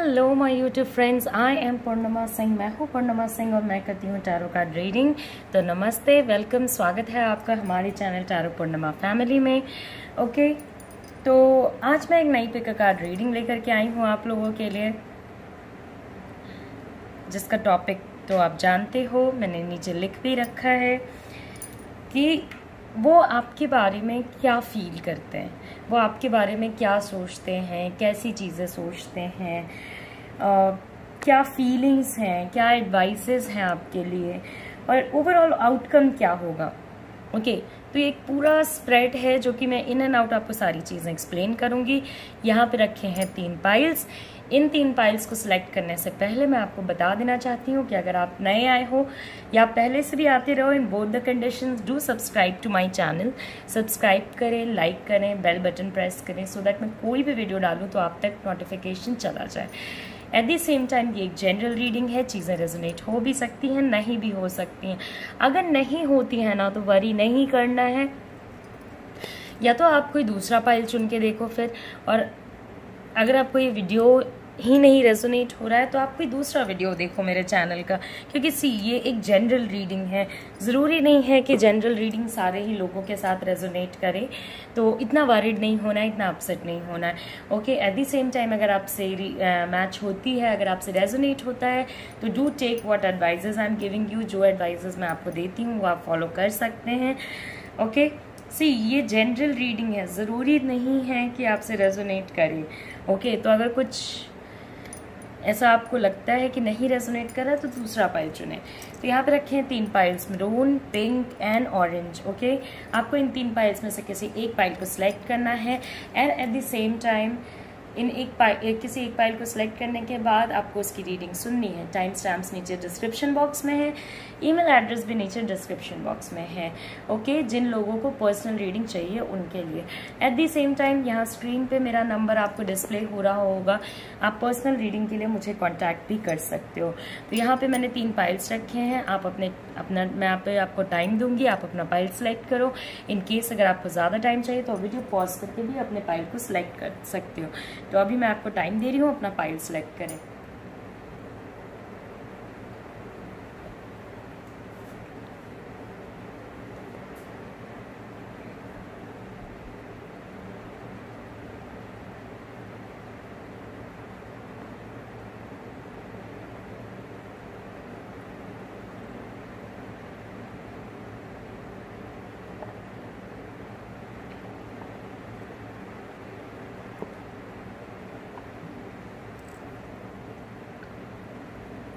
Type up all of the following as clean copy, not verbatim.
Hello my YouTube friends, I am Purnima Singh. मैं हूँ पूर्णिमा सिंह और मैं करती हूँ टैरो कार्ड रीडिंग। तो नमस्ते, वेलकम, स्वागत है आपका हमारे चैनल टैरो पूर्णिमा फैमिली में। ओके, तो आज मैं एक नई पिक कार्ड रीडिंग लेकर के आई हूँ आप लोगों के लिए, जिसका टॉपिक तो आप जानते हो, मैंने नीचे लिख भी रखा है कि वो आपके बारे में क्या फील करते हैं, वो आपके बारे में क्या सोचते हैं, कैसी चीज़ें सोचते हैं, क्या फीलिंग्स हैं, क्या एडवाइसेस हैं आपके लिए, और ओवरऑल आउटकम क्या होगा। ओके, तो ये एक पूरा स्प्रेड है जो कि मैं इन एंड आउट आपको सारी चीज़ें एक्सप्लेन करूंगी। यहाँ पे रखे हैं 3 पाइल्स। इन 3 पाइल्स को सिलेक्ट करने से पहले मैं आपको बता देना चाहती हूँ कि अगर आप नए आए हो या पहले से भी आते रहो, in both the conditions do subscribe to my channel. Subscribe करें, लाइक करें, बेल बटन प्रेस करें सो दैट मैं कोई भी वीडियो डालूँ तो आप तक नोटिफिकेशन चला जाए। एट द सेम टाइम ये एक जनरल रीडिंग है, चीज़ें रेजोनेट हो भी सकती हैं, नहीं भी हो सकती हैं। अगर नहीं होती हैं ना तो वरी नहीं करना है, या तो आप कोई दूसरा पाइल चुन के देखो फिर, और अगर आपको ये वीडियो ही नहीं रेजोनेट हो रहा है तो आप कोई दूसरा वीडियो देखो मेरे चैनल का, क्योंकि ये एक जनरल रीडिंग है। ज़रूरी नहीं है कि जनरल रीडिंग सारे ही लोगों के साथ रेजोनेट करे, तो इतना वरीड नहीं होना है, इतना अपसेट नहीं होना है। Okay, eight the same time अगर आपसे मैच होती है, अगर आपसे रेजोनेट होता है तो do take what advises I am giving you. जो एडवाइजेज मैं आपको देती हूँ वो आप फॉलो कर सकते हैं। ओके, ये जनरल रीडिंग है, ज़रूरी नहीं है कि आपसे रेजोनेट करे। ओके, तो अगर कुछ ऐसा आपको लगता है कि नहीं रेजोनेट कर रहा है तो दूसरा पाइल चुने। तो यहाँ पे रखे हैं 3 piles, maroon, pink and orange. Okay, आपको इन 3 पाइल्स में से किसी एक पाइल को सिलेक्ट करना है and at the same time किसी एक पाइल को सिलेक्ट करने के बाद आपको उसकी रीडिंग सुननी है। टाइम स्टैम्प्स नीचे डिस्क्रिप्शन बॉक्स में है, ईमेल एड्रेस भी नीचे डिस्क्रिप्शन बॉक्स में है। ओके, जिन लोगों को पर्सनल रीडिंग चाहिए उनके लिए। एट द सेम टाइम यहाँ स्क्रीन पे मेरा नंबर आपको डिस्प्ले हो रहा होगा, आप पर्सनल रीडिंग के लिए मुझे कॉन्टैक्ट भी कर सकते हो। तो यहाँ पे मैंने 3 पाइल्स रखे हैं, आप मैं यहाँ पे आपको टाइम दूंगी, आप अपना पाइल सेलेक्ट करो। इन केस अगर आपको ज़्यादा टाइम चाहिए तो वीडियो पॉज करके भी अपने पाइल को सिलेक्ट कर सकते हो। तो अभी मैं आपको टाइम दे रही हूँ, अपना पाइल सिलेक्ट करें।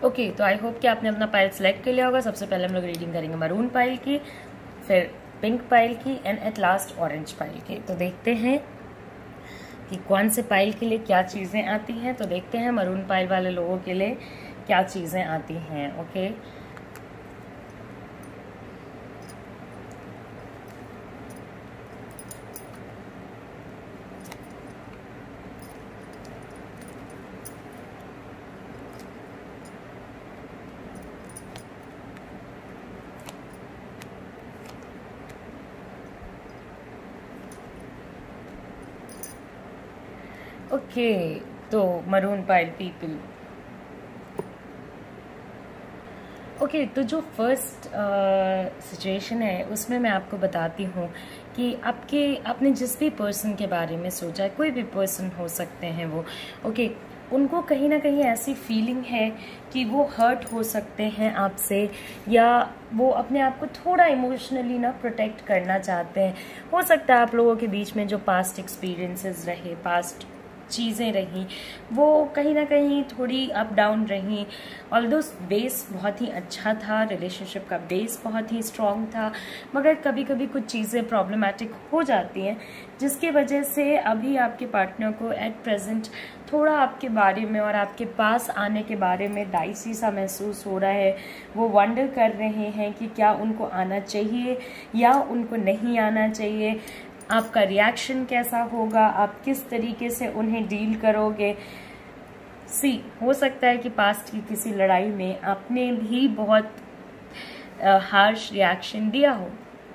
ओके, तो आई होप कि आपने अपना पाइल सेलेक्ट कर लिया होगा। सबसे पहले हम लोग रीडिंग करेंगे मरून पाइल की, फिर पिंक पाइल की and at last orange pile की। तो देखते हैं कि कौन से पाइल के लिए क्या चीज़ें आती हैं। तो देखते हैं मरून पाइल वाले लोगों के लिए क्या चीज़ें आती हैं। ओके, ओके, तो मरून पाइल पीपल। ओके, तो जो फर्स्ट सिचुएशन है उसमें मैं आपको बताती हूँ कि आपने जिस भी पर्सन के बारे में सोचा है, कोई भी पर्सन हो सकते हैं वो। ओके, उनको कहीं ना कहीं ऐसी फीलिंग है कि वो हर्ट हो सकते हैं आपसे, या वो अपने आप को थोड़ा इमोशनली ना प्रोटेक्ट करना चाहते हैं। हो सकता है आप लोगों के बीच में जो पास्ट एक्सपीरियंसेस रहे, पास्ट चीज़ें रहीं, वो कहीं ना कहीं थोड़ी अप डाउन रहीं। ऑल्दो बेस बहुत ही अच्छा था, रिलेशनशिप का बेस बहुत ही स्ट्रॉन्ग था, मगर कभी कभी कुछ चीज़ें प्रॉब्लमेटिक हो जाती हैं, जिसकी वजह से अभी आपके पार्टनर को एट प्रेजेंट थोड़ा आपके बारे में और आपके पास आने के बारे में डाइसी सा महसूस हो रहा है। वो वंडर कर रहे हैं कि क्या उनको आना चाहिए या उनको नहीं आना चाहिए, आपका रिएक्शन कैसा होगा, आप किस तरीके से उन्हें डील करोगे। हो सकता है कि पास्ट की किसी लड़ाई में आपने भी बहुत हार्श रिएक्शन दिया हो।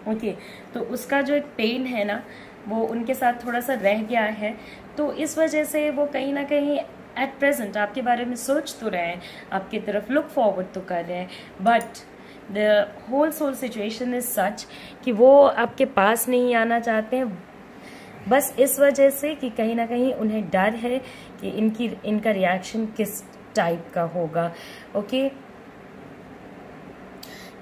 ओके, तो उसका जो एक पेन है ना, वो उनके साथ थोड़ा सा रह गया है, तो इस वजह से वो कहीं ना कहीं एट प्रेजेंट आपके बारे में सोच तो रहे हैं, आपकी तरफ लुक फॉरवर्ड तो कर रहे हैं, but the whole sole situation is such कि वो आपके पास नहीं आना चाहते हैं, बस इस वजह से कि कहीं ना कहीं उन्हें डर है कि इनका रिएक्शन किस टाइप का होगा। ओके,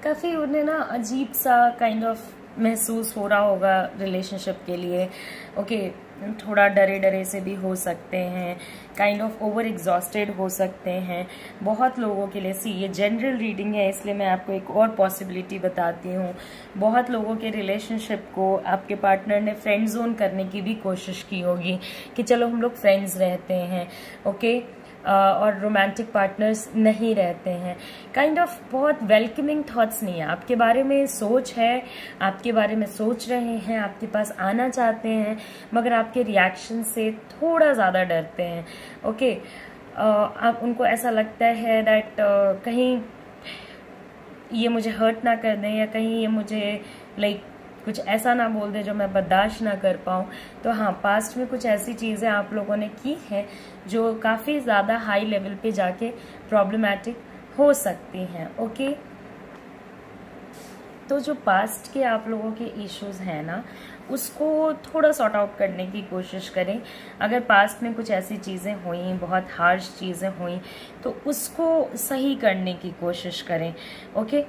काफ़ी उन्हें ना अजीब सा काइंड ऑफ महसूस हो रहा होगा रिलेशनशिप के लिए। ओके, थोड़ा डरे डरे से भी हो सकते हैं, काइंड ऑफ ओवर एग्जॉस्टेड हो सकते हैं बहुत लोगों के लिए। ये जनरल रीडिंग है, इसलिए मैं आपको एक और पॉसिबिलिटी बताती हूँ। बहुत लोगों के रिलेशनशिप को आपके पार्टनर ने फ्रेंड जोन करने की भी कोशिश की होगी कि चलो हम लोग फ्रेंड्स रहते हैं, ओके, और रोमांटिक पार्टनर्स नहीं रहते हैं। काइंड ऑफ बहुत वेलकमिंग थॉट्स नहीं है, आपके बारे में सोच है, आपके बारे में सोच रहे हैं, आपके पास आना चाहते हैं, मगर आपके रिएक्शन से थोड़ा ज़्यादा डरते हैं। ओके, आप उनको ऐसा लगता है दैट कहीं ये मुझे हर्ट ना कर दें, या कहीं ये मुझे कुछ ऐसा ना बोल दे जो मैं बर्दाश्त ना कर पाऊँ। तो हाँ, पास्ट में कुछ ऐसी चीज़ें आप लोगों ने की हैं जो काफ़ी ज़्यादा हाई लेवल पे जाके प्रॉब्लमैटिक हो सकती हैं। ओके, तो जो पास्ट के आप लोगों के इश्यूज हैं ना, उसको थोड़ा सॉर्ट आउट करने की कोशिश करें। अगर पास्ट में कुछ ऐसी चीज़ें हुई, बहुत हार्श चीज़ें हुई, तो उसको सही करने की कोशिश करें। Okay,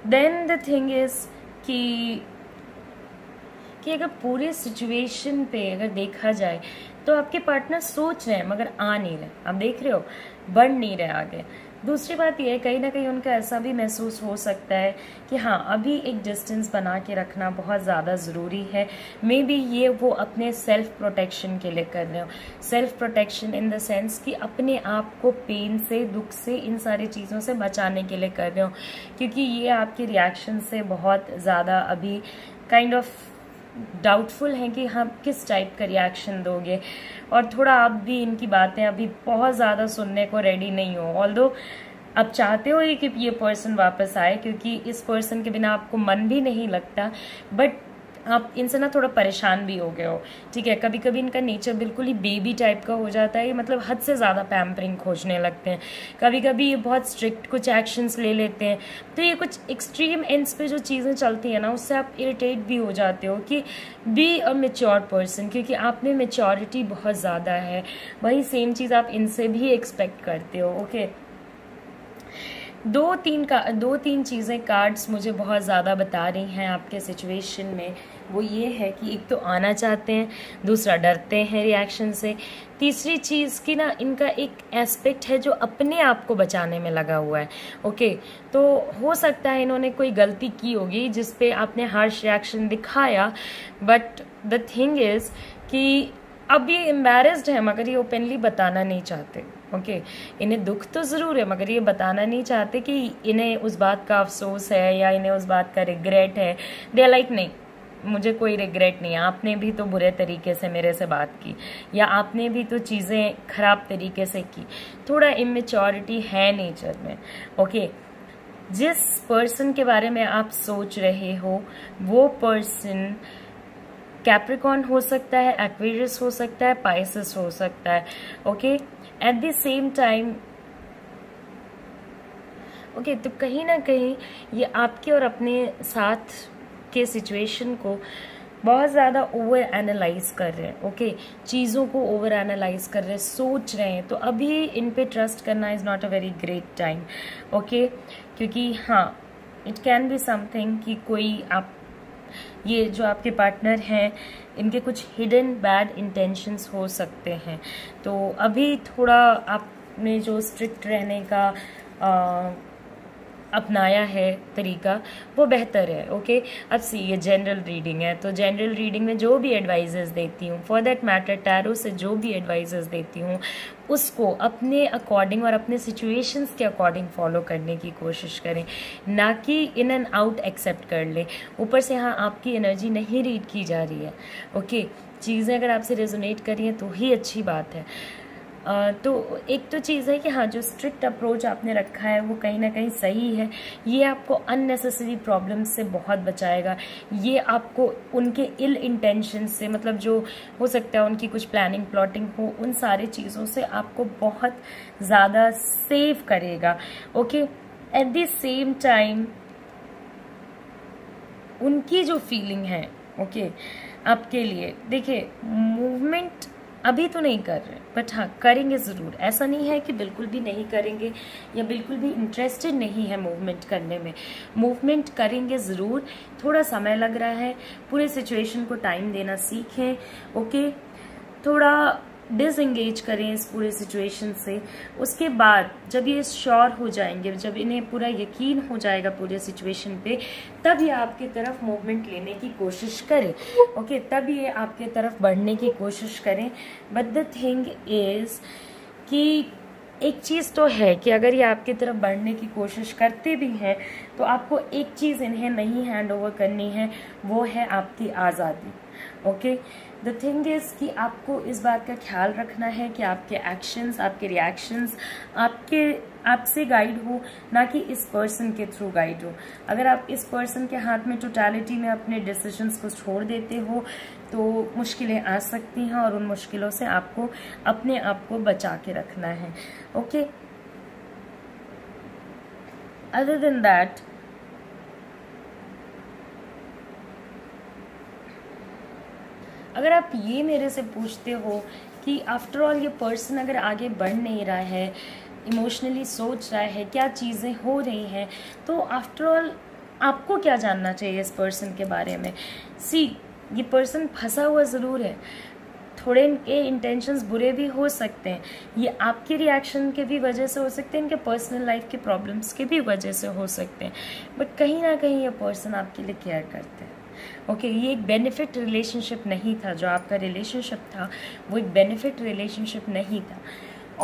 then the thing is कि अगर पूरे सिचुएशन पे अगर देखा जाए तो आपके पार्टनर सोच रहे हैं मगर आ नहीं रहे, आप देख रहे हो, बढ़ नहीं रहे आगे। दूसरी बात यह है, कहीं ना कहीं उनका ऐसा भी महसूस हो सकता है कि हाँ, अभी एक डिस्टेंस बना के रखना बहुत ज़्यादा ज़रूरी है। मे बी ये वो अपने सेल्फ प्रोटेक्शन के लिए कर रहे हो। Self protection in the sense कि अपने आप को पेन से, दुख से, इन सारी चीज़ों से बचाने के लिए कर रहे हो, क्योंकि ये आपके रिएक्शन से बहुत ज़्यादा अभी काइंड ऑफ डाउटफुल हैं कि हम किस टाइप का रिएक्शन दोगे, और थोड़ा आप भी इनकी बातें अभी बहुत ज़्यादा सुनने को रेडी नहीं हो। ऑल्दो आप चाहते हो कि ये पर्सन वापस आए, क्योंकि इस पर्सन के बिना आपको मन भी नहीं लगता, बट आप इनसे ना थोड़ा परेशान भी हो गए हो। ठीक है, कभी कभी इनका नेचर बिल्कुल ही बेबी टाइप का हो जाता है, मतलब हद से ज़्यादा पैम्परिंग खोजने लगते हैं। कभी कभी ये बहुत स्ट्रिक्ट कुछ एक्शंस ले लेते हैं। तो ये कुछ एक्सट्रीम एंड्स पे जो चीज़ें चलती हैं ना, उससे आप इरिटेट भी हो जाते हो कि बी अ मेच्योर पर्सन, क्योंकि आप में मेच्योरिटी बहुत ज़्यादा है। वही सेम चीज़ आप इनसे भी एक्सपेक्ट करते हो। ओके, दो तीन चीज़ें कार्ड्स मुझे बहुत ज़्यादा बता रही हैं आपके सिचुएशन में। वो ये है कि एक तो आना चाहते हैं, दूसरा डरते हैं रिएक्शन से, तीसरी चीज़ की ना इनका एक एस्पेक्ट है जो अपने आप को बचाने में लगा हुआ है। ओके, तो हो सकता है इन्होंने कोई गलती की होगी जिस पे आपने हार्श रिएक्शन दिखाया, बट द थिंग इज़ कि अब ये एम्बैरेस्ड है मगर ये ओपनली बताना नहीं चाहते। ओके, इन्हें दुख तो ज़रूर है मगर ये बताना नहीं चाहते कि इन्हें उस बात का अफसोस है या इन्हें उस बात का रिग्रेट है। दे आर लाइक, नहीं, मुझे कोई रिग्रेट नहीं है, आपने भी तो बुरे तरीके से मेरे से बात की, या आपने भी तो चीज़ें खराब तरीके से की। थोड़ा इमेच्योरिटी है नेचर में। ओके, जिस पर्सन के बारे में आप सोच रहे हो वो पर्सन कैप्रिकॉर्न हो सकता है, एक्वेरियस हो सकता है, पाइसेस हो सकता है। Okay, eight the same time okay, तो कहीं ना कहीं ये आपके और अपने साथ के सिचुएशन को बहुत ज़्यादा ओवर एनालाइज कर रहे हैं। ओके, चीज़ों को ओवर एनालाइज कर रहे हैं, सोच रहे हैं। तो अभी इन पे ट्रस्ट करना is not a very great time. Okay, क्योंकि हाँ, इट कैन बी समथिंग कि कोई आप, ये जो आपके पार्टनर हैं, इनके कुछ हिडन बैड इंटेंशंस हो सकते हैं। तो अभी थोड़ा आपने जो स्ट्रिक्ट रहने का अपनाया है तरीका, वो बेहतर है। ओके, अब सी, ये जनरल रीडिंग है, तो जनरल रीडिंग में जो भी एडवाइजेस देती हूँ, फॉर दैट मैटर टैरो से जो भी एडवाइजेस देती हूँ, उसको अपने अकॉर्डिंग और अपने सिचुएशंस के अकॉर्डिंग फॉलो करने की कोशिश करें, ना कि इन एंड आउट एक्सेप्ट कर लें। ऊपर से हाँ, आपकी एनर्जी नहीं रीड की जा रही है। ओके, चीज़ें अगर आपसे रेजोनेट कर रही हैं तो ही अच्छी बात है। तो एक तो चीज़ है कि हाँ, जो स्ट्रिक्ट अप्रोच आपने रखा है वो कहीं ना कहीं सही है। ये आपको अननेसेसरी प्रॉब्लम से बहुत बचाएगा। ये आपको उनके इल इंटेंशन से, मतलब जो हो सकता है उनकी कुछ प्लानिंग प्लॉटिंग हो, उन सारी चीज़ों से आपको बहुत ज़्यादा सेव करेगा। Okay, eight the same time उनकी जो फीलिंग है, ओके, आपके लिए, देखिए, मूवमेंट अभी तो नहीं कर रहे, बट हाँ करेंगे ज़रूर। ऐसा नहीं है कि बिल्कुल भी नहीं करेंगे या बिल्कुल भी इंटरेस्टेड नहीं है मूवमेंट करने में। मूवमेंट करेंगे ज़रूर, थोड़ा समय लग रहा है। पूरे सिचुएशन को टाइम देना सीखें। ओके, थोड़ा डिसएंगेज करें इस पूरे सिचुएशन से। उसके बाद जब ये श्योर हो जाएंगे, जब इन्हें पूरा यकीन हो जाएगा पूरे सिचुएशन पे, तब ये आपकी तरफ मूवमेंट लेने की कोशिश करें। ओके, तब ये आपके तरफ बढ़ने की कोशिश करें। बट द थिंग इज कि एक चीज़ तो है कि अगर ये आपकी तरफ बढ़ने की कोशिश करते भी हैं तो आपको एक चीज़ इन्हें नहीं हैंड ओवर करनी है, वो है आपकी आज़ादी। ओके, द थिंग इज कि आपको इस बात का ख्याल रखना है कि आपके एक्शंस, आपके रिएक्शंस आपसे गाइड हो, ना कि इस पर्सन के थ्रू गाइड हो। अगर आप इस पर्सन के हाथ में टोटलिटी में अपने डिसीजंस को छोड़ देते हो तो मुश्किलें आ सकती हैं, और उन मुश्किलों से आपको अपने आप को बचा के रखना है। ओके, अदर देन दैट, अगर आप ये मेरे से पूछते हो कि आफ्टर ऑल ये पर्सन अगर आगे बढ़ नहीं रहा है, इमोशनली सोच रहा है, क्या चीज़ें हो रही हैं, तो आफ्टर ऑल आपको क्या जानना चाहिए इस पर्सन के बारे में। ये पर्सन फंसा हुआ ज़रूर है, थोड़े इनके इंटेंशंस बुरे भी हो सकते हैं, ये आपके रिएक्शन के भी वजह से हो सकते हैं, इनके पर्सनल लाइफ के प्रॉब्लम्स के भी वजह से हो सकते हैं, बट कहीं ना कहीं ये पर्सन आपके लिए केयर करते हैं। ओके, ये एक बेनिफिट रिलेशनशिप नहीं था, जो आपका रिलेशनशिप था वो एक बेनिफिट रिलेशनशिप नहीं था।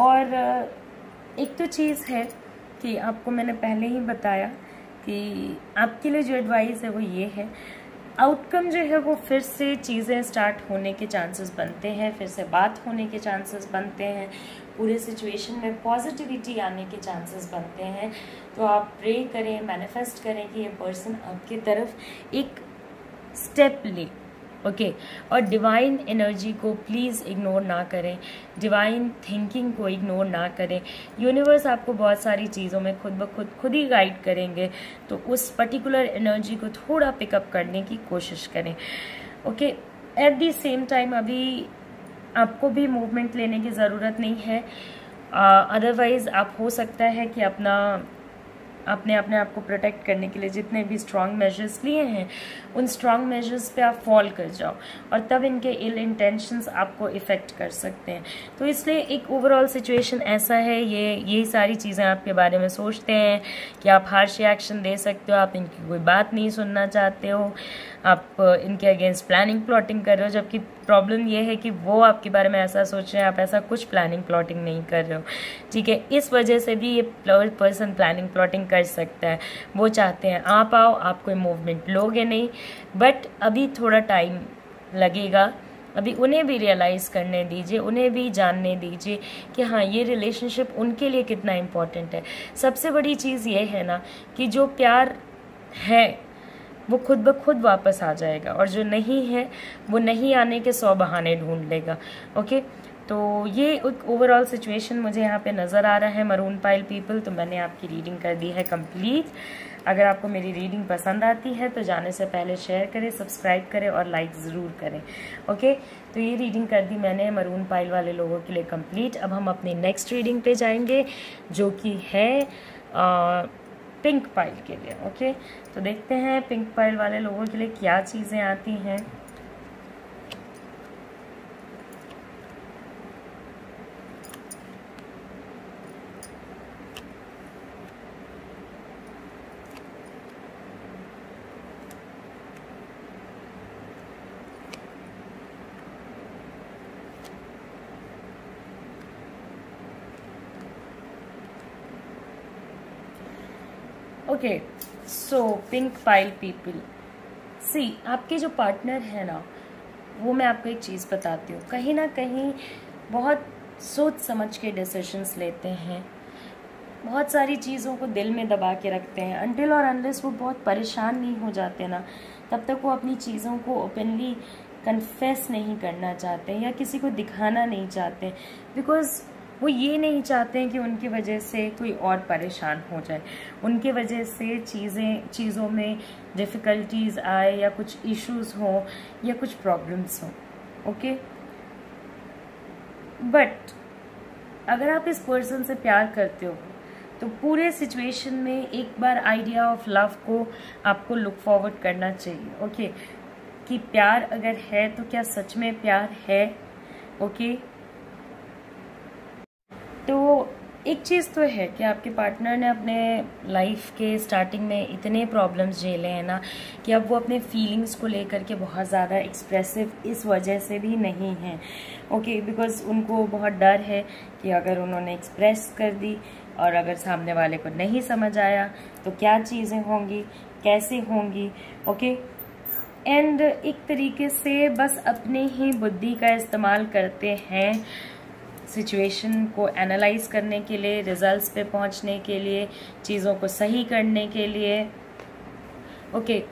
और एक तो चीज़ है कि आपको मैंने पहले ही बताया कि आपके लिए जो एडवाइस है वो ये है, आउटकम जो है वो फिर से चीज़ें स्टार्ट होने के चांसेस बनते हैं, फिर से बात होने के चांसेस बनते हैं, पूरे सिचुएशन में पॉजिटिविटी आने के चांसेस बनते हैं। तो आप प्रे करें, मैनिफेस्ट करें कि ये पर्सन आपकी तरफ एक स्टेप ले। ओके, और डिवाइन एनर्जी को प्लीज़ इग्नोर ना करें, डिवाइन थिंकिंग को इग्नोर ना करें। यूनिवर्स आपको बहुत सारी चीज़ों में खुद ही गाइड करेंगे, तो उस पर्टिकुलर एनर्जी को थोड़ा पिकअप करने की कोशिश करें। Okay, eight the same time अभी आपको भी मूवमेंट लेने की ज़रूरत नहीं है। अदरवाइज़ आप हो सकता है कि अपने आप को प्रोटेक्ट करने के लिए जितने भी स्ट्रॉन्ग मेजर्स लिए हैं उन स्ट्रॉन्ग मेजर्स पे आप फॉल कर जाओ, और तब इनके इल इंटेंशंस आपको इफ़ेक्ट कर सकते हैं। तो इसलिए एक ओवरऑल सिचुएशन ऐसा है, यही सारी चीज़ें आपके बारे में सोचते हैं कि आप हार्श रिएक्शन दे सकते हो, आप इनकी कोई बात नहीं सुनना चाहते हो, आप इनके अगेंस्ट प्लानिंग प्लॉटिंग कर रहे हो, जबकि प्रॉब्लम ये है कि वो आपके बारे में ऐसा सोच रहे हैं, आप ऐसा कुछ प्लानिंग प्लॉटिंग नहीं कर रहे हो। ठीक है, इस वजह से भी ये पर्सन प्लानिंग प्लॉटिंग कर सकता है। वो चाहते हैं आप आओ, आप कोई मूवमेंट लोगे नहीं, बट अभी थोड़ा टाइम लगेगा। अभी उन्हें भी रियलाइज़ करने दीजिए, उन्हें भी जानने दीजिए कि हाँ, ये रिलेशनशिप उनके लिए कितना इम्पोर्टेंट है। सबसे बड़ी चीज़ ये है ना कि जो प्यार है वो खुद ब खुद वापस आ जाएगा, और जो नहीं है वो नहीं आने के 100 बहाने ढूंढ लेगा। ओके, तो ये एक ओवरऑल सिचुएशन मुझे यहाँ पे नज़र आ रहा है मरून पाइल पीपल। तो मैंने आपकी रीडिंग कर दी है कंप्लीट। अगर आपको मेरी रीडिंग पसंद आती है तो जाने से पहले शेयर करें, सब्सक्राइब करें और लाइक ज़रूर करें। ओके, तो ये रीडिंग कर दी मैंने मरून पाइल वाले लोगों के लिए कंप्लीट। अब हम अपनी नेक्स्ट रीडिंग पे जाएंगे जो कि है पिंक पाइल के लिए। ओके, तो देखते हैं पिंक पाइल वाले लोगों के लिए क्या चीज़ें आती हैं। Okay, so pink pile people, आपके जो पार्टनर है ना, वो मैं आपको एक चीज़ बताती हूँ, कहीं ना कहीं बहुत सोच समझ के डिसीजंस लेते हैं, बहुत सारी चीज़ों को दिल में दबा के रखते हैं। अनटिल और अनलेस वो बहुत परेशान नहीं हो जाते ना, तब तक वो अपनी चीज़ों को ओपनली कन्फेस नहीं करना चाहते या किसी को दिखाना नहीं चाहते, बिकॉज वो ये नहीं चाहते हैं कि उनकी वजह से कोई और परेशान हो जाए, उनके वजह से चीज़ों में डिफ़िकल्टीज आए या कुछ इश्यूज हों या कुछ प्रॉब्लम्स हों। ओके, बट अगर आप इस पर्सन से प्यार करते हो तो पूरे सिचुएशन में एक बार आइडिया ऑफ लव को आपको लुक फॉरवर्ड करना चाहिए। ओके, कि प्यार अगर है तो क्या सच में प्यार है। ओके, तो एक चीज़ तो है कि आपके पार्टनर ने अपने लाइफ के स्टार्टिंग में इतने प्रॉब्लम्स झेले हैं ना कि अब वो अपने फीलिंग्स को लेकर के बहुत ज़्यादा एक्सप्रेसिव इस वजह से भी नहीं हैं। ओके, बिकॉज उनको बहुत डर है कि अगर उन्होंने एक्सप्रेस कर दी और अगर सामने वाले को नहीं समझ आया तो क्या चीज़ें होंगी, कैसे होंगी। ओके, एंड एक तरीके से बस अपने ही बुद्धि का इस्तेमाल करते हैं सिचुएशन को एनालाइज करने के लिए, रिजल्ट्स पे पहुंचने के लिए, चीज़ों को सही करने के लिए। ओके,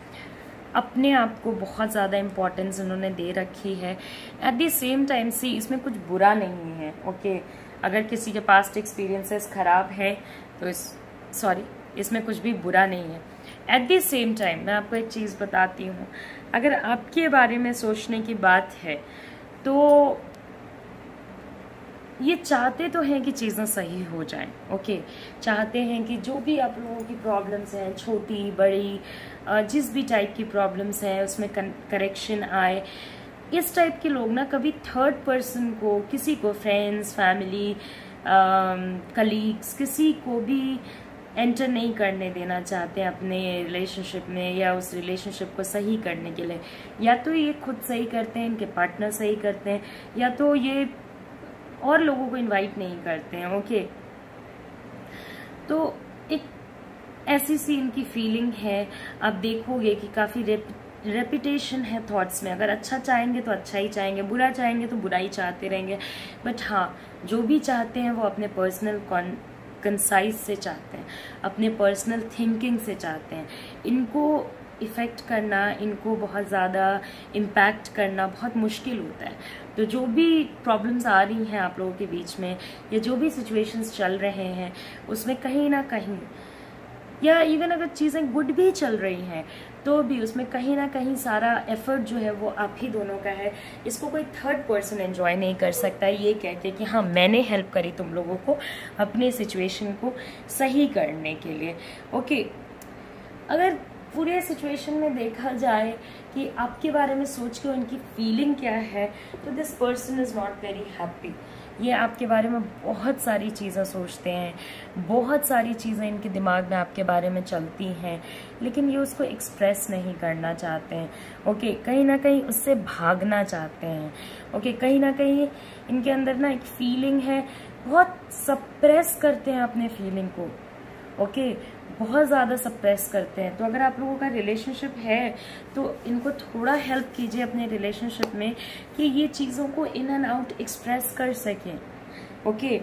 अपने आप को बहुत ज़्यादा इम्पोर्टेंस उन्होंने दे रखी है। एट द सेम टाइम सी इसमें कुछ बुरा नहीं है। ओके, अगर किसी के पास्ट एक्सपीरियंसेस ख़राब है तो इसमें कुछ भी बुरा नहीं है। एट द सेम टाइम मैं आपको एक चीज़ बताती हूँ, अगर आपके बारे में सोचने की बात है तो ये चाहते तो हैं कि चीज़ें सही हो जाएं। ओके, चाहते हैं कि जो भी आप लोगों की प्रॉब्लम्स हैं, छोटी बड़ी जिस भी टाइप की प्रॉब्लम्स हैं उसमें करेक्शन आए। इस टाइप के लोग ना कभी थर्ड पर्सन को, किसी को, फ्रेंड्स, फैमिली, कलीग्स, किसी को भी एंटर नहीं करने देना चाहते हैं अपने रिलेशनशिप में या उस रिलेशनशिप को सही करने के लिए। या तो ये खुद सही करते हैं, इनके पार्टनर सही करते हैं, या तो ये और लोगों को इनवाइट नहीं करते हैं। ओके, तो एक ऐसी सी इनकी फीलिंग है। आप देखोगे कि काफ़ी रेपिटेशन है थॉट्स में। अगर अच्छा चाहेंगे तो अच्छा ही चाहेंगे, बुरा चाहेंगे तो बुरा ही चाहते रहेंगे। बट हाँ, जो भी चाहते हैं वो अपने पर्सनल कंसाइज से चाहते हैं, अपने पर्सनल थिंकिंग से चाहते हैं। इनको इफ़ेक्ट करना, इनको बहुत ज़्यादा इम्पैक्ट करना बहुत मुश्किल होता है। तो जो भी प्रॉब्लम्स आ रही हैं आप लोगों के बीच में, या जो भी सिचुएशंस चल रहे हैं उसमें कहीं ना कहीं, या इवन अगर चीज़ें गुड भी चल रही हैं तो भी उसमें कहीं ना कहीं सारा एफर्ट जो है वो आप ही दोनों का है। इसको कोई थर्ड पर्सन एंजॉय नहीं कर सकता है ये कह के कि हाँ मैंने हेल्प करी तुम लोगों को अपने सिचुएशन को सही करने के लिए। ओके, अगर पूरे सिचुएशन में देखा जाए कि आपके बारे में सोच के उनकी फीलिंग क्या है, तो this person is not very happy. ये आपके बारे में बहुत सारी चीज़ें सोचते हैं, बहुत सारी चीज़ें इनके दिमाग में आपके बारे में चलती हैं, लेकिन ये उसको एक्सप्रेस नहीं करना चाहते हैं। ओके, कहीं ना कहीं उससे भागना चाहते हैं। ओके, कहीं ना कहीं इनके अंदर ना एक फीलिंग है, बहुत सप्रेस करते हैं अपने फीलिंग को। ओके, बहुत ज़्यादा सप्रेस करते हैं। तो अगर आप लोगों का रिलेशनशिप है तो इनको थोड़ा हेल्प कीजिए अपने रिलेशनशिप में कि ये चीज़ों को इन एंड आउट एक्सप्रेस कर सकें। ओके,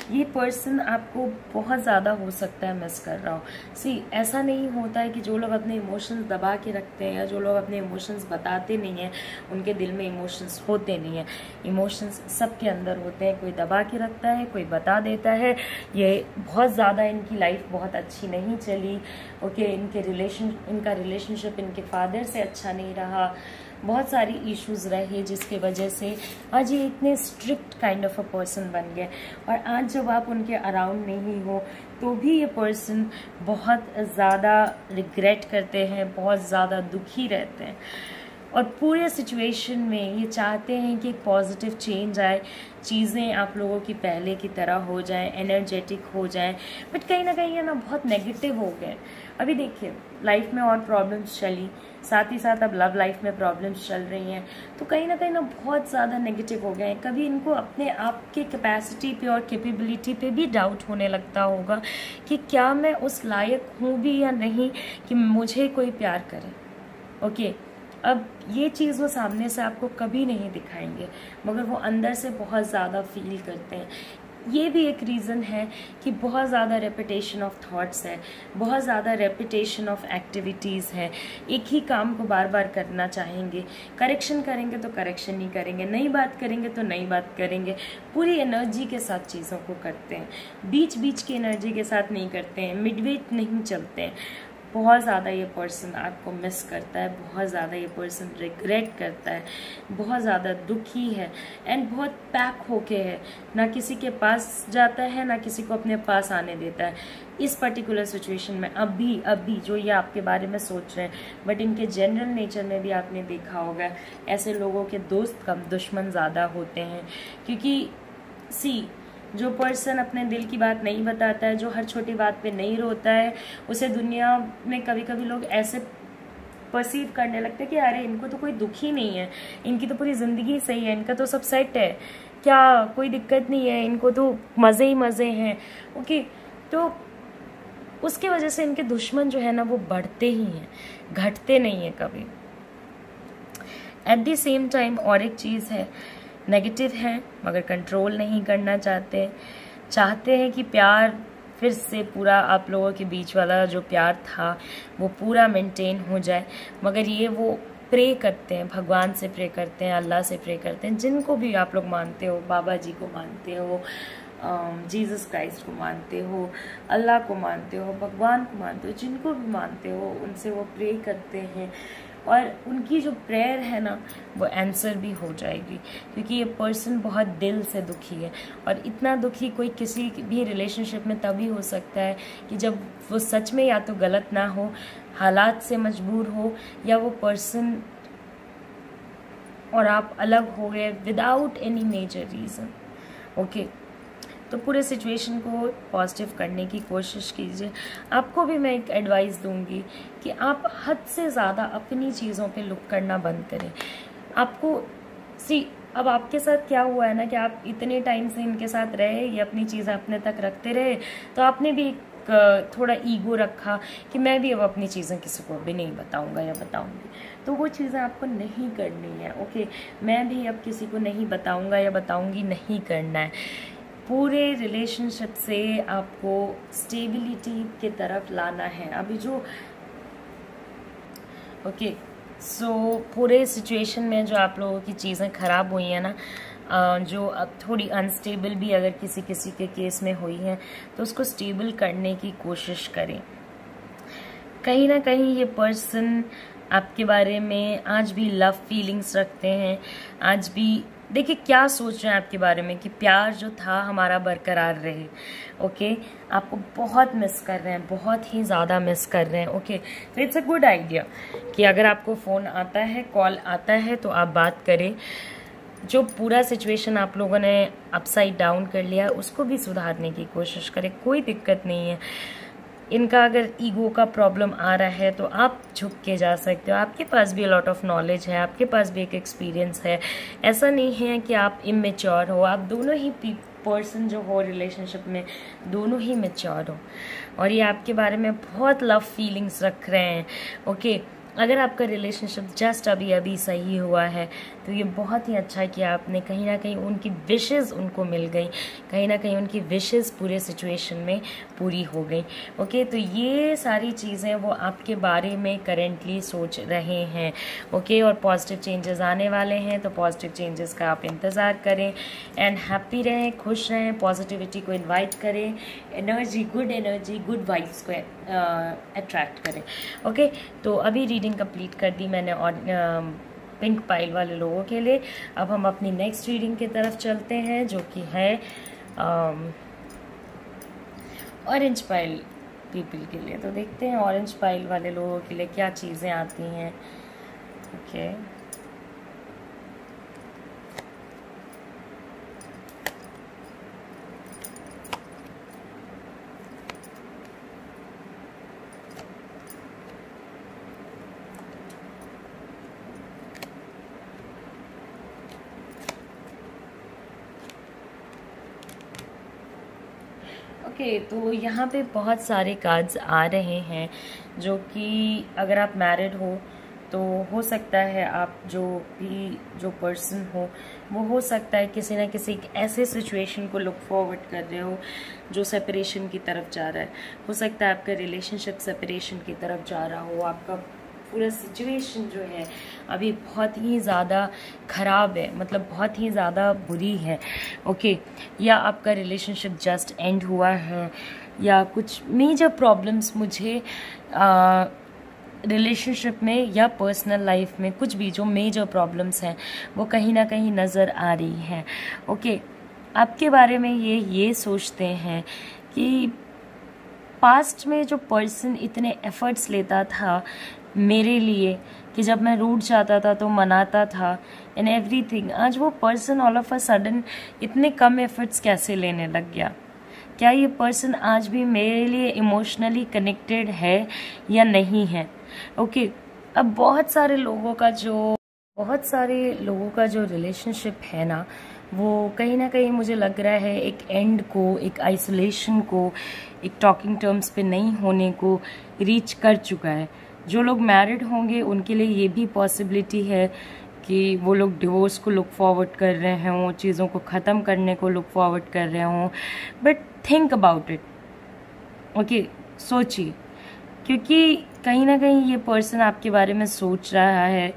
ये पर्सन आपको बहुत ज़्यादा हो सकता है मिस कर रहा हो। सी, ऐसा नहीं होता है कि जो लोग अपने इमोशंस दबा के रखते हैं या जो लोग अपने इमोशंस बताते नहीं हैं उनके दिल में इमोशंस होते नहीं हैं। इमोशंस सबके अंदर होते हैं, कोई दबा के रखता है, कोई बता देता है। ये बहुत ज़्यादा इनकी लाइफ बहुत अच्छी नहीं चली। ओके, इनका रिलेशनशिप इनके फादर से अच्छा नहीं रहा, बहुत सारी इश्यूज रहे जिसके वजह से आज ये इतने strict kind of a person बन गए। और आज जब आप उनके अराउंड नहीं हो तो भी ये पर्सन बहुत ज़्यादा रिग्रेट करते हैं, बहुत ज़्यादा दुखी रहते हैं। और पूरे सिचुएशन में ये चाहते हैं कि एक पॉजिटिव चेंज आए, चीज़ें आप लोगों की पहले की तरह हो जाएं, एनर्जेटिक हो जाएं। बट कहीं ना कहीं ये ना बहुत नेगेटिव हो गए। अभी देखिए, लाइफ में और प्रॉब्लम्स चली, साथ ही साथ अब लव लाइफ में प्रॉब्लम्स चल रही हैं, तो कहीं ना बहुत ज़्यादा नेगेटिव हो गए हैं। कभी इनको अपने आप के कैपेसिटी पे और कैपेबिलिटी पे भी डाउट होने लगता होगा कि क्या मैं उस लायक हूँ भी या नहीं कि मुझे कोई प्यार करे। ओके, अब ये चीज़ वो सामने से आपको कभी नहीं दिखाएंगे, मगर वो अंदर से बहुत ज़्यादा फील करते हैं। ये भी एक रीज़न है कि बहुत ज़्यादा रेपिटेशन ऑफ थॉट्स है, बहुत ज़्यादा रेपिटेशन ऑफ एक्टिविटीज़ है। एक ही काम को बार बार करना चाहेंगे, करेक्शन करेंगे तो करेक्शन नहीं करेंगे, नई बात करेंगे तो नई बात करेंगे, पूरी एनर्जी के साथ चीज़ों को करते हैं, बीच बीच की एनर्जी के साथ नहीं करते हैं, मिडवेट नहीं चलते हैं। बहुत ज़्यादा ये पर्सन आपको मिस करता है, बहुत ज़्यादा ये पर्सन रिग्रेट करता है, बहुत ज़्यादा दुखी है एंड बहुत पैक होके है, ना किसी के पास जाता है ना किसी को अपने पास आने देता है। इस पर्टिकुलर सिचुएशन में अभी जो ये आपके बारे में सोच रहे हैं, बट इनके जनरल नेचर में भी आपने देखा होगा ऐसे लोगों के दोस्त कम दुश्मन ज़्यादा होते हैं। क्योंकि जो पर्सन अपने दिल की बात नहीं बताता है, जो हर छोटी बात पे नहीं रोता है, उसे दुनिया में कभी कभी लोग ऐसे परसीव करने लगते हैं कि अरे इनको तो कोई दुख ही नहीं है, इनकी तो पूरी ज़िंदगी सही है, इनका तो सब सेट है, क्या कोई दिक्कत नहीं है, इनको तो मज़े ही मज़े हैं। ओके, तो उसकी वजह से इनके दुश्मन जो है ना वो बढ़ते ही हैं, घटते नहीं है कभी। एट द सेम टाइम और एक चीज़ है, नेगेटिव है मगर कंट्रोल नहीं करना चाहते हैं कि प्यार फिर से पूरा आप लोगों के बीच वाला जो प्यार था वो पूरा मेंटेन हो जाए, मगर ये वो प्रे करते हैं, भगवान से प्रे करते हैं, अल्लाह से प्रे करते हैं, जिनको भी आप लोग मानते हो, बाबा जी को मानते हो, जीसस क्राइस्ट को मानते हो, अल्लाह को मानते हो, भगवान को मानते हो, जिनको भी मानते हो उनसे वो प्रे करते हैं और उनकी जो प्रेयर है ना वो आंसर भी हो जाएगी। क्योंकि ये पर्सन बहुत दिल से दुखी है और इतना दुखी कोई किसी भी रिलेशनशिप में तभी हो सकता है कि जब वो सच में या तो गलत ना हो, हालात से मजबूर हो, या वो पर्सन और आप अलग हो गए without any major reason. Okay, तो पूरे सिचुएशन को पॉजिटिव करने की कोशिश कीजिए। आपको भी मैं एक एडवाइस दूंगी कि आप हद से ज़्यादा अपनी चीज़ों पे लुक करना बंद करें। आपको अब आपके साथ क्या हुआ है ना कि आप इतने टाइम से इनके साथ रहे, ये अपनी चीज़ें अपने तक रखते रहे, तो आपने भी थोड़ा ईगो रखा कि मैं भी अब अपनी चीज़ें किसी को भी नहीं बताऊंगा या बताऊंगी, तो वो चीज़ें आपको नहीं करनी है। ओके, मैं भी अब किसी को नहीं बताऊंगा या बताऊंगी नहीं करना है। पूरे रिलेशनशिप से आपको स्टेबिलिटी की तरफ लाना है। अभी जो पूरे सिचुएशन में जो आप लोगों की चीज़ें ख़राब हुई हैं ना, जो अब थोड़ी अनस्टेबल भी अगर किसी के केस में हुई है, तो उसको स्टेबल करने की कोशिश करें। कहीं ना कहीं ये पर्सन आपके बारे में आज भी लव फीलिंग्स रखते हैं, आज भी देखिए क्या सोच रहे हैं आपके बारे में कि प्यार जो था हमारा बरकरार रहे। ओके, आपको बहुत मिस कर रहे हैं, बहुत ही ज़्यादा मिस कर रहे हैं। ओके, तो इट्स अ गुड आइडिया कि अगर आपको फ़ोन आता है, कॉल आता है, तो आप बात करें। जो पूरा सिचुएशन आप लोगों ने अपसाइड डाउन कर लिया उसको भी सुधारने की कोशिश करें, कोई दिक्कत नहीं है। इनका अगर ईगो का प्रॉब्लम आ रहा है तो आप झुक के जा सकते हो, आपके पास भी लॉट ऑफ नॉलेज है, आपके पास भी एक एक्सपीरियंस है। ऐसा नहीं है कि आप इमेच्योर हो, आप दोनों ही पर्सन जो हो रिलेशनशिप में दोनों ही मैच्योर हो और ये आपके बारे में बहुत लव फीलिंग्स रख रहे हैं। ओके, अगर आपका रिलेशनशिप जस्ट अभी सही हुआ है तो ये बहुत ही अच्छा किया आपने, कहीं ना कहीं उनकी विशेस उनको मिल गई, कहीं ना कहीं उनकी विशेस पूरे सिचुएशन में पूरी हो गई। ओके, तो ये सारी चीज़ें वो आपके बारे में करेंटली सोच रहे हैं। ओके, और पॉजिटिव चेंजेस आने वाले हैं, तो पॉजिटिव चेंजेस का आप इंतज़ार करें एंड हैप्पी रहें, खुश रहें, पॉजिटिविटी को इन्वाइट करें, एनर्जी गुड वाइब्स को अट्रैक्ट करें। ओके, तो अभी रीडिंग कंप्लीट कर दी मैंने और पिंक पाइल वाले लोगों के लिए। अब हम अपनी नेक्स्ट रीडिंग की तरफ चलते हैं जो कि है ऑरेंज पाइल पीपल के लिए। तो देखते हैं ऑरेंज पाइल वाले लोगों के लिए क्या चीज़ें आती हैं। ओके, ओके, तो यहाँ पे बहुत सारे कार्ड्स आ रहे हैं जो कि अगर आप मैरिड हो तो हो सकता है आप जो पर्सन हो वो सकता है किसी ना किसी ऐसे सिचुएशन को लुक फॉरवर्ड कर रहे हो जो सेपरेशन की तरफ जा रहा है। हो सकता है आपका रिलेशनशिप सेपरेशन की तरफ जा रहा हो, आपका पूरा सिचुएशन जो है अभी बहुत ही ज़्यादा ख़राब है, मतलब बहुत ही ज़्यादा बुरी है। ओके, या आपका रिलेशनशिप जस्ट एंड हुआ है, या कुछ मेजर प्रॉब्लम्स मुझे रिलेशनशिप में या पर्सनल लाइफ में कुछ भी जो मेजर प्रॉब्लम्स हैं वो कहीं ना कहीं नज़र आ रही हैं। ओके, आपके बारे में ये सोचते हैं कि पास्ट में जो पर्सन इतने एफर्ट्स लेता था मेरे लिए कि जब मैं रूठ जाता था तो मनाता था एंड एवरीथिंग, आज वो person all of a sudden इतने कम एफर्ट्स कैसे लेने लग गया? क्या ये पर्सन आज भी मेरे लिए इमोशनली कनेक्टेड है या नहीं है? ओके, अब बहुत सारे लोगों का जो रिलेशनशिप है ना, वो कहीं ना कहीं मुझे लग रहा है एक एंड को, एक आइसोलेशन को, एक टॉकिंग टर्म्स पे नहीं होने को रीच कर चुका है। जो लोग मैरिड होंगे उनके लिए ये भी पॉसिबिलिटी है कि वो लोग डिवोर्स को लुक फॉरवर्ड कर रहे हों, चीज़ों को ख़त्म करने को लुक फॉरवर्ड कर रहे हों। But think about it, okay, सोचिए, क्योंकि कहीं ना कहीं ये पर्सन आपके बारे में सोच रहा है।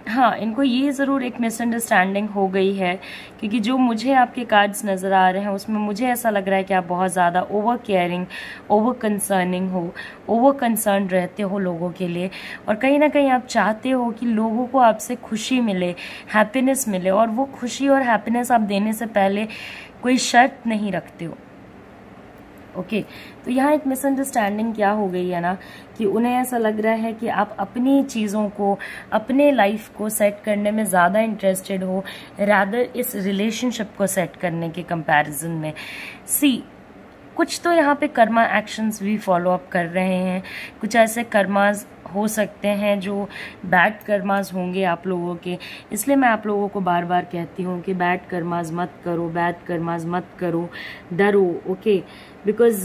हाँ, इनको ये ज़रूर एक मिसअंडरस्टैंडिंग हो गई है, क्योंकि जो मुझे आपके कार्ड्स नज़र आ रहे हैं उसमें मुझे ऐसा लग रहा है कि आप बहुत ज़्यादा ओवर केयरिंग, ओवर कंसर्न रहते हो लोगों के लिए, और कहीं ना कहीं आप चाहते हो कि लोगों को आपसे खुशी मिले, हैप्पीनेस मिले, और वो खुशी और हैप्पीनेस आप देने से पहले कोई शर्त नहीं रखते हो। ओके, तो यहाँ एक मिसअंडरस्टैंडिंग क्या हो गई है ना, कि उन्हें ऐसा लग रहा है कि आप अपनी चीज़ों को, अपने लाइफ को सेट करने में ज़्यादा इंटरेस्टेड हो रादर इस रिलेशनशिप को सेट करने के कंपैरिजन में। कुछ तो यहाँ पे कर्मा एक्शंस भी फॉलो अप कर रहे हैं, कुछ ऐसे कर्मास हो सकते हैं जो बैड कर्मास होंगे आप लोगों के। इसलिए मैं आप लोगों को बार बार कहती हूँ कि बैड कर्मास मत करो, बैड कर्मास मत करो, डरो। ओके, बिकॉज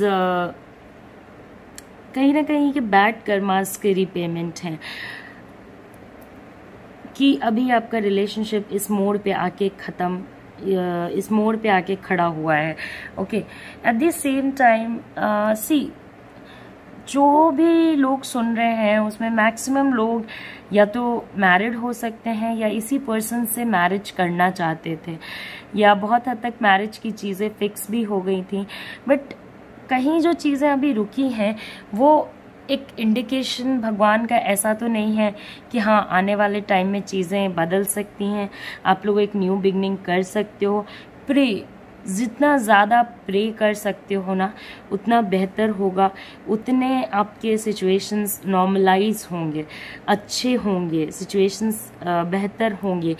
कहीं ना कहीं के बैड कर्मास के रिपेमेंट हैं कि अभी आपका रिलेशनशिप इस मोड़ पे आके खड़ा हुआ है। Okay, eight the same time जो भी लोग सुन रहे हैं उसमें मैक्सिमम लोग या तो मैरिड हो सकते हैं या इसी पर्सन से मैरिज करना चाहते थे, या बहुत हद तक मैरिज की चीज़ें फिक्स भी हो गई थी। बट कहीं जो चीज़ें अभी रुकी हैं वो एक इंडिकेशन भगवान का ऐसा तो नहीं है कि हाँ आने वाले टाइम में चीज़ें बदल सकती हैं, आप लोग एक न्यू बिगनिंग कर सकते हो। प्रे, जितना ज़्यादा प्रे कर सकते हो ना उतना बेहतर होगा, उतने आपके सिचुएशंस नॉर्मलाइज होंगे, अच्छे होंगे, सिचुएशंस बेहतर होंगे।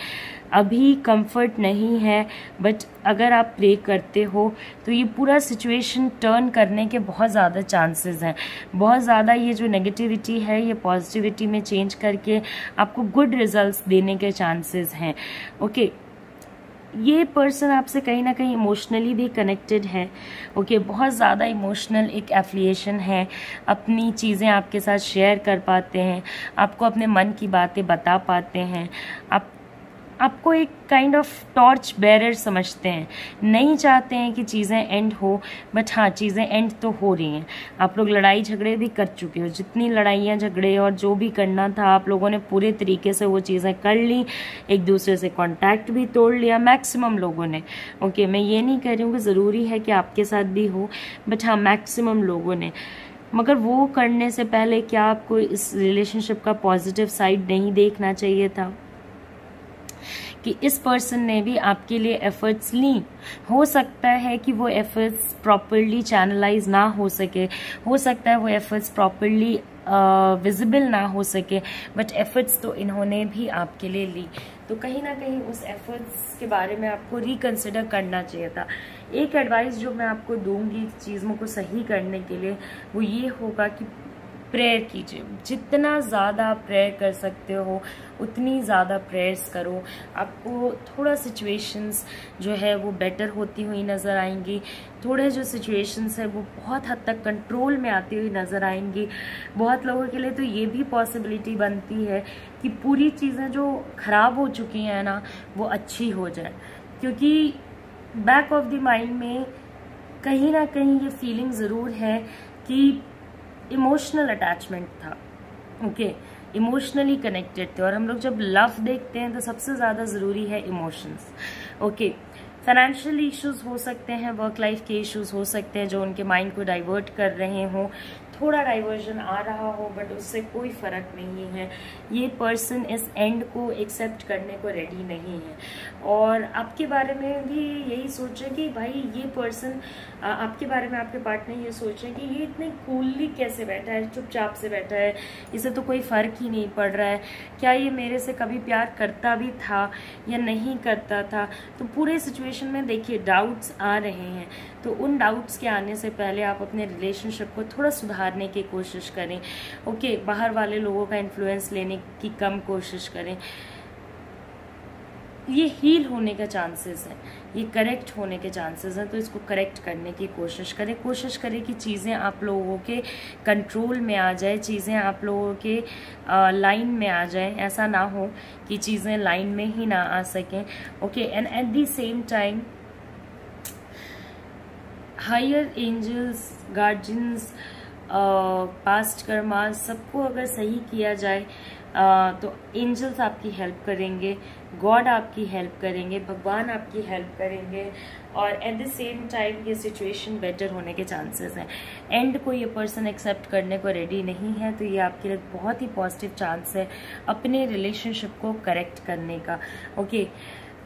अभी कंफर्ट नहीं है, बट अगर आप प्रे करते हो तो ये पूरा सिचुएशन टर्न करने के बहुत ज़्यादा चांसेस हैं। बहुत ज़्यादा ये जो नेगेटिविटी है ये पॉजिटिविटी में चेंज करके आपको गुड रिजल्ट्स देने के चांसेस हैं। ओके, ये पर्सन आपसे कहीं ना कहीं इमोशनली भी कनेक्टेड है। ओके, बहुत ज़्यादा इमोशनल एक एफिलिएशन है, अपनी चीज़ें आपके साथ शेयर कर पाते हैं, आपको अपने मन की बातें बता पाते हैं, आपको एक काइंड ऑफ टॉर्च बेरर समझते हैं। नहीं चाहते हैं कि चीज़ें एंड हो, बट हाँ चीज़ें एंड तो हो रही हैं। आप लोग लड़ाई झगड़े भी कर चुके हो, जितनी लड़ाइयाँ झगड़े और जो भी करना था आप लोगों ने पूरे तरीके से वो चीज़ें कर ली, एक दूसरे से कांटेक्ट भी तोड़ लिया मैक्सिमम लोगों ने। ओके, मैं ये नहीं कह रही हूँ कि ज़रूरी है कि आपके साथ भी हो, बट हाँ मैक्सिमम लोगों ने। मगर वो करने से पहले क्या आपको इस रिलेशनशिप का पॉजिटिव साइड नहीं देखना चाहिए था कि इस पर्सन ने भी आपके लिए एफर्ट्स ली? हो सकता है कि वो एफर्ट्स प्रॉपरली चैनलाइज ना हो सके, हो सकता है वो एफर्ट्स प्रॉपरली विजिबल ना हो सके, बट एफर्ट्स तो इन्होंने भी आपके लिए ली। तो कहीं ना कहीं उस एफर्ट्स के बारे में आपको रिकंसिडर करना चाहिए था। एक एडवाइस जो मैं आपको दूंगी चीज़ों को सही करने के लिए वो ये होगा कि प्रेयर कीजिए, जितना ज़्यादा प्रेयर कर सकते हो उतनी ज़्यादा प्रेयर्स करो। आपको थोड़ा सिचुएशंस जो है वो बेटर होती हुई नज़र आएंगी, थोड़े जो सिचुएशंस है वो बहुत हद तक कंट्रोल में आती हुई नज़र आएंगी। बहुत लोगों के लिए तो ये भी पॉसिबिलिटी बनती है कि पूरी चीज़ें जो ख़राब हो चुकी हैं ना वो अच्छी हो जाए, क्योंकि बैक ऑफ द माइंड में कहीं ना कहीं ये फीलिंग ज़रूर है कि इमोशनल अटैचमेंट था, ओके, इमोशनली कनेक्टेड थे। और हम लोग जब लव देखते हैं तो सबसे ज़्यादा ज़रूरी है इमोशंस, ओके। फाइनेंशियल इश्यूज हो सकते हैं, वर्क लाइफ के इश्यूज हो सकते हैं जो उनके माइंड को डाइवर्ट कर रहे हों, थोड़ा डाइवर्जन आ रहा हो, बट उससे कोई फ़र्क नहीं है। ये पर्सन इस एंड को एक्सेप्ट करने को रेडी नहीं है। और आपके बारे में भी यही सोचें कि भाई ये पर्सन आपके बारे में, आपके पार्टनर ये सोचें कि ये इतने कूलली कैसे बैठा है, चुपचाप से बैठा है, इसे तो कोई फ़र्क ही नहीं पड़ रहा है, क्या ये मेरे से कभी प्यार करता भी था या नहीं करता था। तो पूरे सिचुएशन में देखिए डाउट्स आ रहे हैं, तो उन डाउट्स के आने से पहले आप अपने रिलेशनशिप को थोड़ा सुधारने की कोशिश करें, ओके। बाहर वाले लोगों का इन्फ्लुएंस लेने की कम कोशिश करें। ये हील होने का चांसेस है, ये करेक्ट होने के चांसेस हैं, तो इसको करेक्ट करने की कोशिश करें। कोशिश करें कि चीज़ें आप लोगों के कंट्रोल में आ जाए, चीज़ें आप लोगों के लाइन में आ जाए। ऐसा ना हो कि चीज़ें लाइन में ही ना आ सकें, okay. And at the same time higher angels, guardians, past karma, सबको अगर सही किया जाए तो एंजल्स आपकी हेल्प करेंगे, गॉड आपकी हेल्प करेंगे, भगवान आपकी हेल्प करेंगे, और एट द सेम टाइम ये सिचुएशन बेटर होने के चांसेस हैं। एंड को ये पर्सन एक्सेप्ट करने को रेडी नहीं है, तो ये आपके लिए बहुत ही पॉजिटिव चांस है अपने रिलेशनशिप को करेक्ट करने का, okay.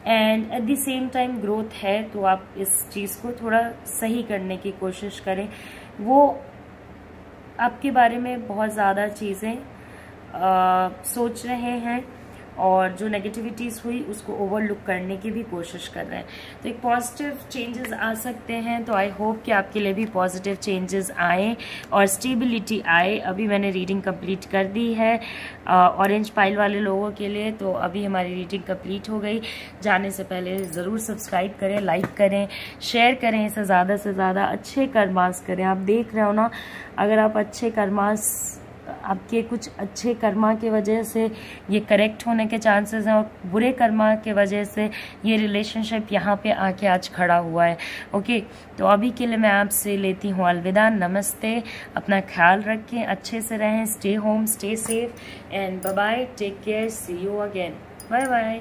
And at the same time growth है, तो आप इस चीज़ को थोड़ा सही करने की कोशिश करें। वो आपके बारे में बहुत ज़्यादा चीज़ें सोच रहे हैं और जो नेगेटिविटीज़ हुई उसको ओवरलुक करने की भी कोशिश कर रहे हैं, तो एक पॉजिटिव चेंजेस आ सकते हैं। तो आई होप कि आपके लिए भी पॉजिटिव चेंजेस आए और स्टेबिलिटी आए। अभी मैंने रीडिंग कंप्लीट कर दी है ऑरेंज पाइल वाले लोगों के लिए, तो अभी हमारी रीडिंग कंप्लीट हो गई। जाने से पहले ज़रूर सब्सक्राइब करें, लाइक करें, शेयर करें, इसे ज़्यादा से ज़्यादा अच्छे कर्मास करें। आप देख रहे हो ना, अगर आप अच्छे कर्मास, आपके कुछ अच्छे कर्मा के वजह से ये करेक्ट होने के चांसेस हैं, और बुरे कर्मा के वजह से ये रिलेशनशिप यहाँ पे आके आज खड़ा हुआ है, ओके। तो अभी के लिए मैं आपसे लेती हूँ अलविदा, नमस्ते। अपना ख्याल रखें, अच्छे से रहें, stay home, stay safe, and bye bye, take care, see you again, bye bye.